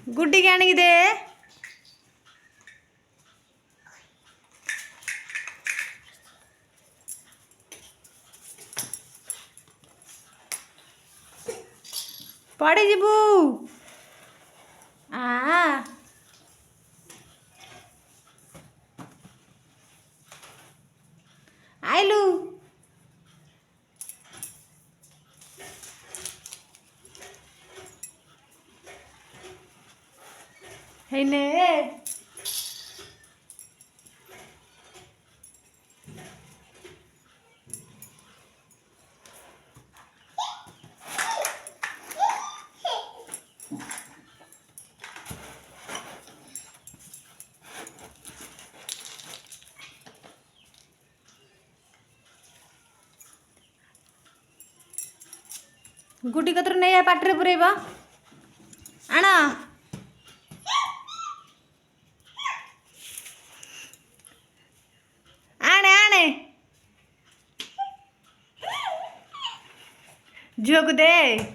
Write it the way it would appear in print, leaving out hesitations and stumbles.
गुड्डी के आने की दे। पड़े जीबू आ आइलू है ने गुड्डी कतर नहीं है पाटरे पुरेबा आना आने आने जोग दे।